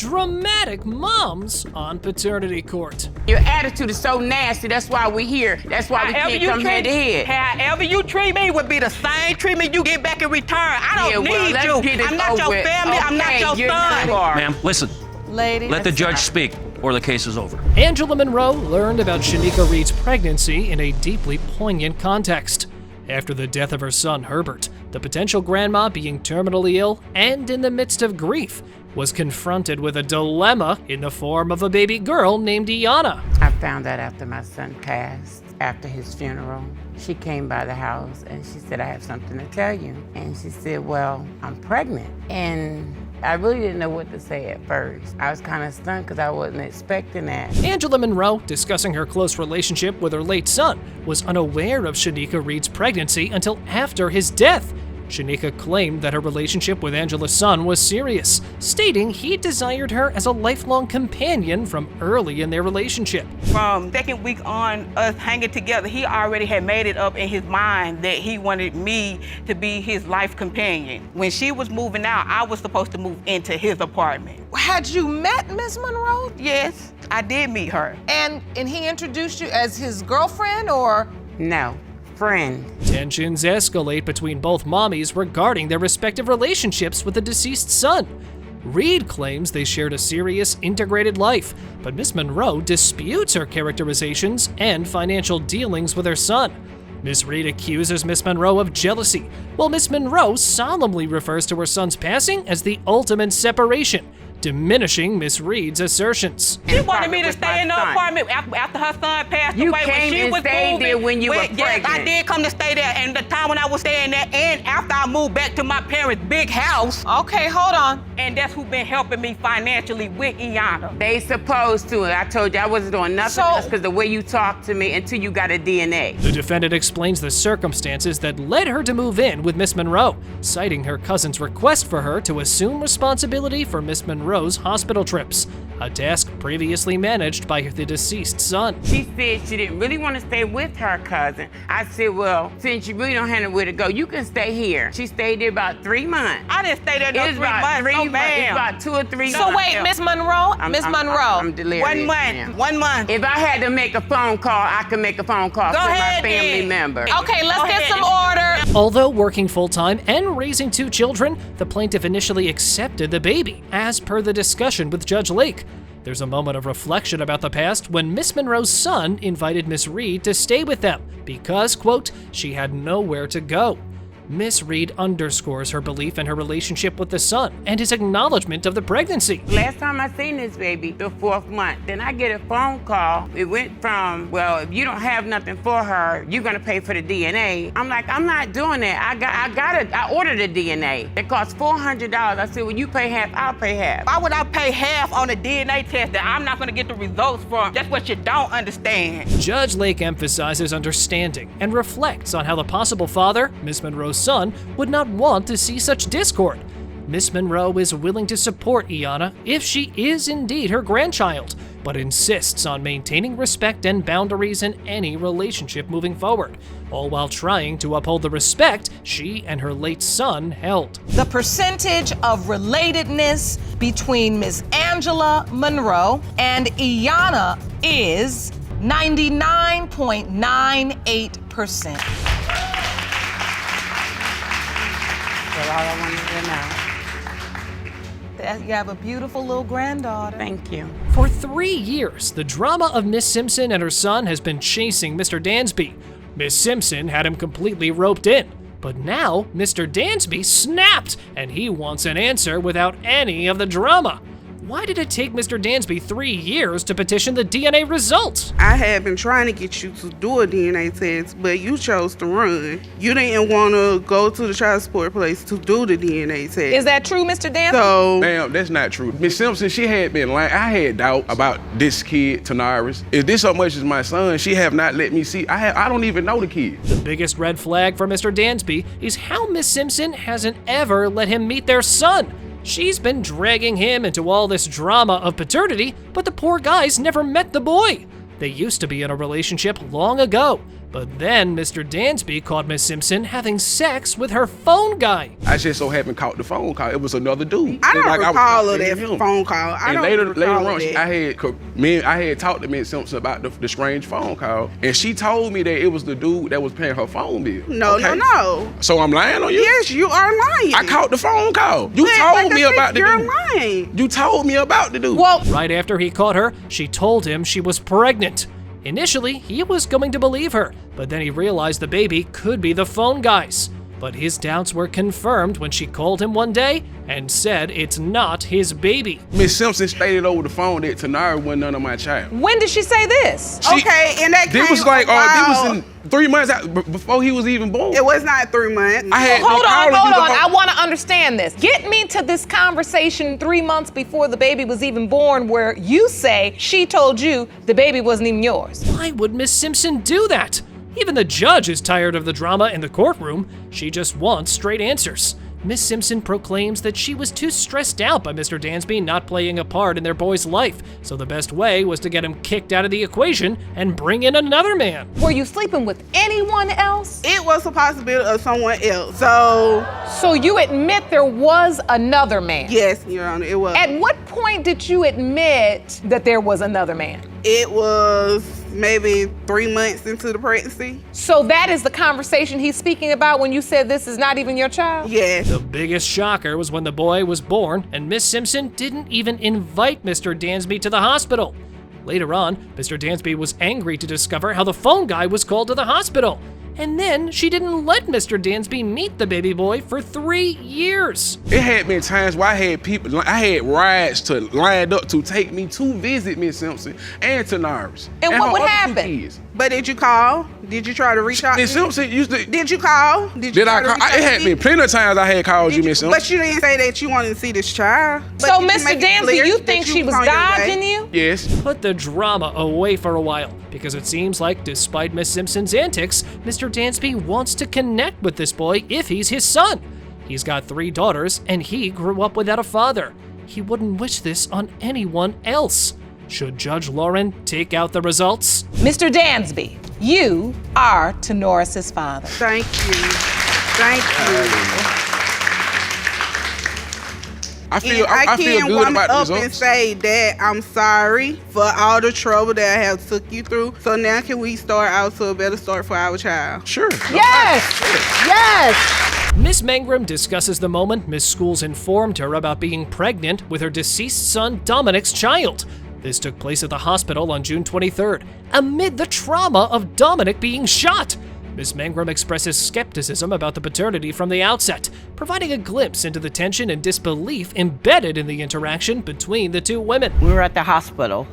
dramatic moms on paternity court. Your attitude is so nasty. That's why we're here. That's why we can't come head to head. However you treat me would be the same treatment you get back in return. I don't need you. I'm not your family. I'm not your son. Ma'am, listen. Lady, let the judge speak, or the case is over. Angela Monroe learned about Shanika Reed's pregnancy in a deeply poignant context. After the death of her son, Herbert, the potential grandma, being terminally ill and in the midst of grief, was confronted with a dilemma in the form of a baby girl named Iana. I found out after my son passed, after his funeral. She came by the house and she said, I have something to tell you. And she said, well, I'm pregnant. And I really didn't know what to say at first. I was kind of stunned because I wasn't expecting that. Angela Monroe, discussing her close relationship with her late son, was unaware of Shanika Reed's pregnancy until after his death. Shanika claimed that her relationship with Angela's son was serious, stating he desired her as a lifelong companion from early in their relationship. From second week on, us hanging together, he already had made it up in his mind that he wanted me to be his life companion. When she was moving out, I was supposed to move into his apartment. Had you met Ms. Monroe? Yes, I did meet her. And he introduced you as his girlfriend, or? No. Friend. Tensions escalate between both mommies regarding their respective relationships with the deceased son. Reed claims they shared a serious, integrated life, but Miss Monroe disputes her characterizations and financial dealings with her son. Miss Reed accuses Miss Monroe of jealousy, while Miss Monroe solemnly refers to her son's passing as the ultimate separation, diminishing Miss Reed's assertions. She wanted me to stay in the apartment after her son passed away. You came and stayed there when you were pregnant. Yes, I did come to stay there, and the time when I was staying there, and after I moved back to my parents' big house. Okay, hold on. And that's who been helping me financially with Iana. They supposed to. I told you I wasn't doing nothing else because the way you talked to me until you got a DNA. The defendant explains the circumstances that led her to move in with Miss Monroe, citing her cousin's request for her to assume responsibility for Miss Monroe's hospital trips, a task previously managed by the deceased son. She said she didn't really want to stay with her cousin. I said, well, since you really don't have nowhere to go, you can stay here. She stayed there about 3 months. I didn't stay there no 3 months. It's about 2 or 3 months. So wait, Miss Monroe? Miss Monroe. I'm delirious. 1 month. Yeah. 1 month. If I had to make a phone call, I could make a phone call to my family member. Okay, let's get some order. Although working full-time and raising 2 children, the plaintiff initially accepted the baby, as per the discussion with Judge Lake. There's a moment of reflection about the past when Miss Monroe's son invited Miss Reed to stay with them because, quote, she had nowhere to go. Miss Reed underscores her belief in her relationship with the son and his acknowledgement of the pregnancy. Last time I seen this baby, the 4th month, then I get a phone call. It went from, well, if you don't have nothing for her, you're gonna pay for the DNA. I'm like, I'm not doing that. I ordered the DNA. It cost $400. I said, well, you pay half, I'll pay half. Why would I pay half on a DNA test that I'm not gonna get the results from? That's what you don't understand. Judge Lake emphasizes understanding and reflects on how the possible father, Miss Monroe's son, would not want to see such discord. Miss Monroe is willing to support Iana if she is indeed her grandchild, but insists on maintaining respect and boundaries in any relationship moving forward, all while trying to uphold the respect she and her late son held. The percentage of relatedness between Miss Angela Monroe and Iana is 99.98%. That's all I wanted to know. You have a beautiful little granddaughter. Thank you. For 3 years, the drama of Miss Simpson and her son has been chasing Mr. Dansby. Miss Simpson had him completely roped in, but now Mr. Dansby snapped and he wants an answer without any of the drama. Why did it take Mr. Dansby 3 years to petition the DNA results? I had been trying to get you to do a DNA test, but you chose to run. You didn't want to go to the child support place to do the DNA test. Is that true, Mr. Dansby? So, ma'am, that's not true. Miss Simpson, she had been lying. I had doubt about this kid, Tanaris. If this so much as my son, she have not let me see. I don't even know the kid. The biggest red flag for Mr. Dansby is how Miss Simpson hasn't ever let him meet their son. She's been dragging him into all this drama of paternity, but the poor guy's never met the boy. They used to be in a relationship long ago, But then Mr. Dansby caught Miss Simpson having sex with her phone guy. I just so happened caught the phone call. It was another dude. I don't Like, was recall of talking to that him. phone call. I And don't later recall on, of that. I had talked to Miss Simpson about the strange phone call, and she told me that it was the dude that was paying her phone bill. No. So I'm lying on you? Yes, you are lying. I caught the phone call. You But told like I me said, about the you're dude. lying. You told me about the dude. Well, Right after he caught her, she told him she was pregnant. Initially, he was going to believe her, but then he realized the baby could be the phone guy's. But his doubts were confirmed when she called him one day and said it's not his baby. Miss Simpson stated over the phone that Tanara wasn't none of my child. when did she say this? Okay, and that This was came like, about- this was in 3 months out, before he was even born. It was not 3 months. I had Hold been on. calling you the I whole- want to understand this. Get me to this conversation 3 months before the baby was even born where you say she told you the baby wasn't even yours. Why would Miss Simpson do that? Even the judge is tired of the drama in the courtroom. She just wants straight answers. Miss Simpson proclaims that she was too stressed out by Mr. Dansby not playing a part in their boy's life, so the best way was to get him kicked out of the equation and bring in another man. Were you sleeping with anyone else? It was a possibility of someone else. So, So you admit there was another man? yes, Your Honor, it was. At what point did you admit that there was another man? It was maybe 3 months into the pregnancy. So that is the conversation he's speaking about when you said this is not even your child? Yes. The biggest shocker was when the boy was born and Miss Simpson didn't even invite Mr. Dansby to the hospital. Later on, Mr. Dansby was angry to discover how the phone guy was called to the hospital. And then she didn't let Mr. Dansby meet the baby boy for 3 years. It had been times where I had rides lined up to take me to visit Miss Simpson and Tanara's. And what her would other 2 happen? kids. But did you call? Did you try to reach out? Miss to me? Simpson used to. Did you call? Did you Did I try to call? reach out It to had me? been plenty of times I had called you, Miss Simpson. But you didn't say that you wanted to see this child. But So, did you Mr. make it clear Dansby, you that think she was on your way? dodging you? Yes. Put the drama away for a while, because it seems like despite Miss Simpson's antics, Mr. Dansby wants to connect with this boy if he's his son. He's got 3 daughters, and he grew up without a father. He wouldn't wish this on anyone else. Should Judge Lauren take out the results? Mr. Dansby, you are Tanoris's father. Thank you. Thank you. I feel can good woman about the up and results. say that I'm sorry for all the trouble that I have took you through. So now can we start out to a better start for our child? Sure. Yes! Yes! Miss Mangrum discusses the moment Miss Schools informed her about being pregnant with her deceased son Dominic's child. This took place at the hospital on June 23rd, amid the trauma of Dominic being shot. Miss Mangrum expresses skepticism about the paternity from the outset, providing a glimpse into the tension and disbelief embedded in the interaction between the 2 women. We were at the hospital.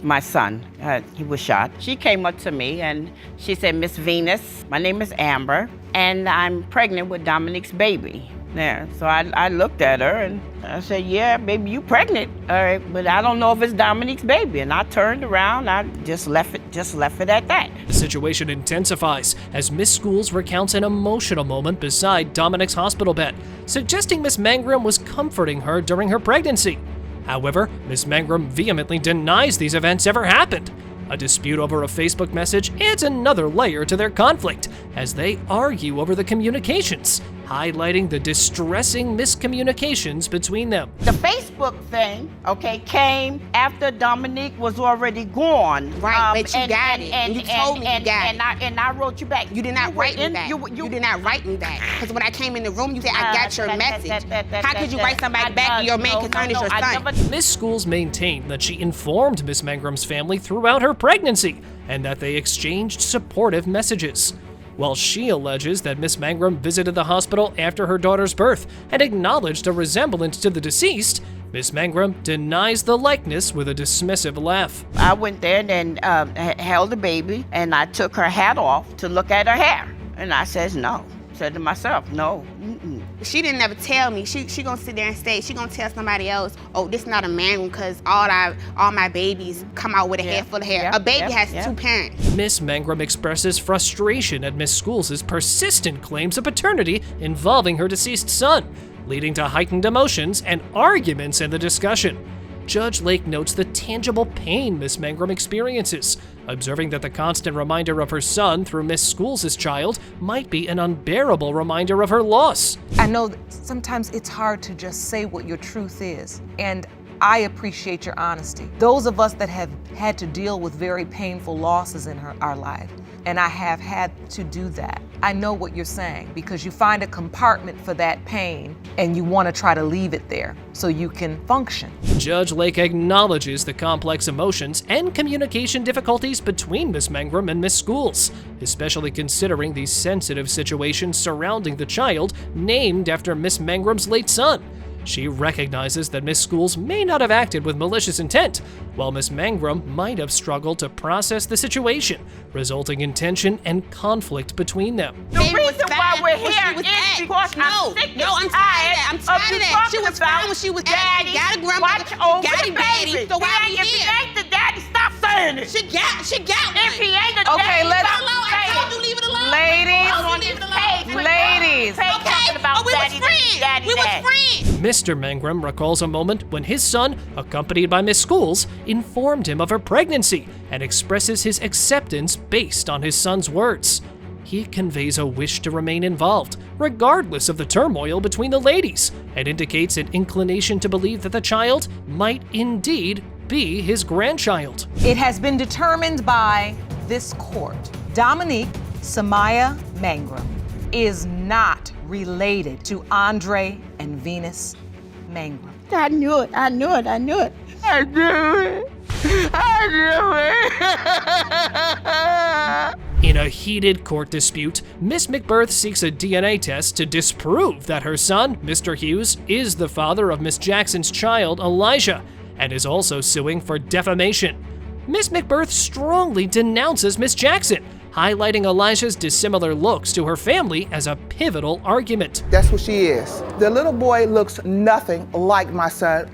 My son, he was shot. She came up to me and she said, Miss Venus, my name is Amber, and I'm pregnant with Dominic's baby. There. So I looked at her and I said, yeah, baby, you pregnant. All right, but I don't know if it's Dominic's baby. And I turned around, I just left it at that. The situation intensifies as Miss Schools recounts an emotional moment beside Dominic's hospital bed, suggesting Miss Mangrum was comforting her during her pregnancy. However, Miss Mangrum vehemently denies these events ever happened. A dispute over a Facebook message adds another layer to their conflict as they argue over the communications, highlighting the distressing miscommunications between them. The Facebook thing, okay, came after Dominique was already gone. Right, but you got it. And you told me you got it. And I wrote you back. You did not write me back. You did not write me back. Because when I came in the room, you said, I got your message. How could you write somebody back and your main concern is your son? Miss Schools maintained that she informed Miss Mangrum's family throughout her pregnancy and that they exchanged supportive messages. While she alleges that Miss Mangrum visited the hospital after her daughter's birth and acknowledged a resemblance to the deceased, Miss Mangrum denies the likeness with a dismissive laugh. I went there and held the baby, and I took her hat off to look at her hair. And I says, no. Said to myself, no. She didn't ever tell me. She gonna sit there and say, she gonna tell somebody else, oh, this not a man because all my babies come out with a head full of hair. A baby has 2 parents. Miss Mangrum expresses frustration at Miss Schools' persistent claims of paternity involving her deceased son, leading to heightened emotions and arguments in the discussion. Judge Lake notes the tangible pain Miss Mangrum experiences, observing that the constant reminder of her son through Miss Schools' child might be an unbearable reminder of her loss. I know that sometimes it's hard to just say what your truth is, and I appreciate your honesty. Those of us that have had to deal with very painful losses in our life, and I have had to do that, I know what you're saying, because you find a compartment for that pain and you want to try to leave it there so you can function. Judge Lake acknowledges the complex emotions and communication difficulties between Miss Mangrum and Miss Schools, especially considering the sensitive situation surrounding the child named after Miss Mangrum's late son. She recognizes that Miss Schools may not have acted with malicious intent, while Miss Mangrum might have struggled to process the situation, resulting in tension and conflict between them. The reason why we're here is because I'm sick and tired I'm tired of that. She was fine when she was Daddy, She got a grandmother. watch over She got the a baby. baby. So why Yeah, we if he here? ain't the daddy, stop saying it. She got one. If he ain't the Okay, daddy, let's- stop I saying told it. you leave it alone. Ladies, I told you leave it alone. ladies. Say something about we was daddy, friends. daddy, We was daddy. friends. Mr. Mangrum recalls a moment when his son, accompanied by Miss Schools, informed him of her pregnancy and expresses his acceptance based on his son's words. He conveys a wish to remain involved, regardless of the turmoil between the ladies, and indicates an inclination to believe that the child might indeed be his grandchild. It has been determined by this court. Dominique Samaya Mangrum is not related to Andre and Venus Mangrum. I knew it. I knew it. I knew it. I knew it. I knew it. In a heated court dispute, Miss McBirth seeks a DNA test to disprove that her son, Mr. Hughes, is the father of Miss Jackson's child, Elijah, and is also suing for defamation. Miss McBirth strongly denounces Miss Jackson, highlighting Elijah's dissimilar looks to her family as a pivotal argument. That's what she is. The little boy looks nothing like my son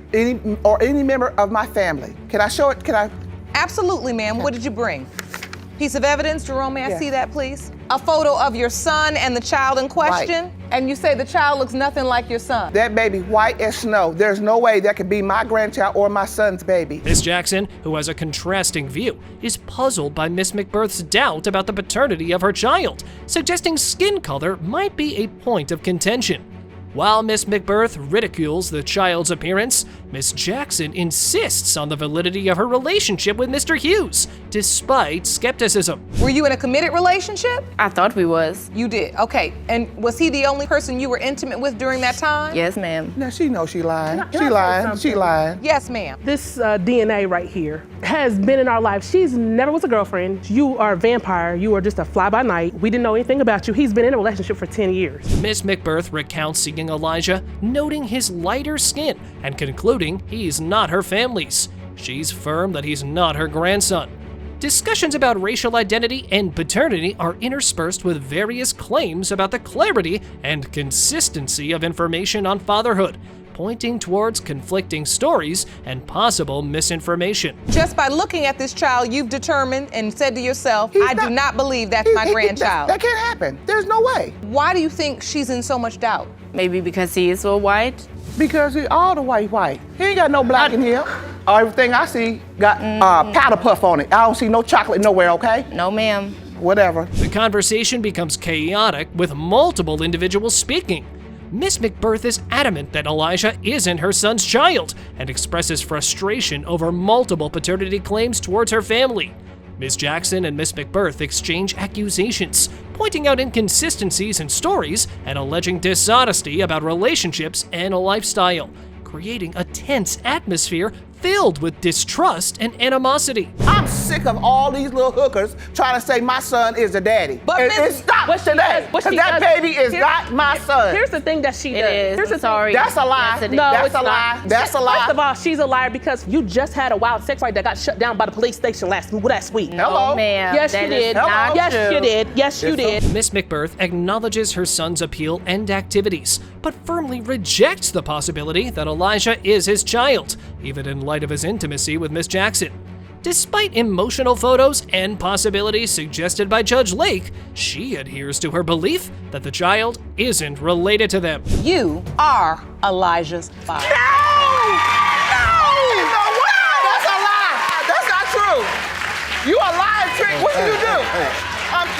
or any member of my family. Can I show it? Can I? Absolutely, ma'am. What did you bring? Piece of evidence, Jerome, may I Yes. see that, please? A photo of your son and the child in question? And you say the child looks nothing like your son? That baby white as snow. There's no way that could be my grandchild or my son's baby. Miss Jackson, who has a contrasting view, is puzzled by Miss McBirth's doubt about the paternity of her child, suggesting skin color might be a point of contention. While Miss McBirth ridicules the child's appearance, Miss Jackson insists on the validity of her relationship with Mr. Hughes, despite skepticism. Were you in a committed relationship? I thought we was. You did, okay. And was he the only person you were intimate with during that time? Yes, ma'am. Now she knows she lying. Can I She say lying. something? She lying. Yes, ma'am. This DNA right here has been in our life. She's never was a girlfriend. You are a vampire. You are just a fly-by-night. We didn't know anything about you. He's been in a relationship for 10 years. Miss McBirth recounts seeing Elijah, noting his lighter skin and concluding he's not her family's. She's firm that he's not her grandson. Discussions about racial identity and paternity are interspersed with various claims about the clarity and consistency of information on fatherhood, pointing towards conflicting stories and possible misinformation. Just by looking at this child, you've determined and said to yourself, I do not believe that's my grandchild. That can't happen. There's no way. Why do you think she's in so much doubt? Maybe because he is so white. Because he all the white. He ain't got no black in here. Everything I see got powder puff on it. I don't see no chocolate nowhere, okay? No, ma'am. Whatever. The conversation becomes chaotic with multiple individuals speaking. Miss McBirth is adamant that Elijah isn't her son's child and expresses frustration over multiple paternity claims towards her family. Miss Jackson and Miss McBirth exchange accusations, pointing out inconsistencies in stories and alleging dishonesty about relationships and a lifestyle, creating a tense atmosphere filled with distrust and animosity. I'm sick of all these little hookers trying to say my son is the daddy. But it stops today. Because that baby is not my son. Here's the thing that she does. It is. Here's the I'm sorry. That's a lie. Yes, it is. No, That's it's a not. lie. That's a lie. First of all, she's a liar because you just had a wild sex fight that got shut down by the police station last week. Hello. No, ma'am. Yes, That you is did. not Yes, true. you did. Yes, you did. Miss McBirth acknowledges her son's appeal and activities, but firmly rejects the possibility that Elijah is his child, even in light of his intimacy with Miss Jackson. Despite emotional photos and possibilities suggested by Judge Lake, she adheres to her belief that the child isn't related to them. You are Elijah's father. No! That's a lie. That's not true. You are lying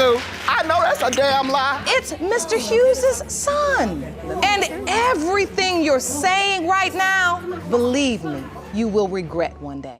do. I know that's a damn lie. It's Mr. Hughes' son. And everything you're saying right now, believe me, you will regret one day.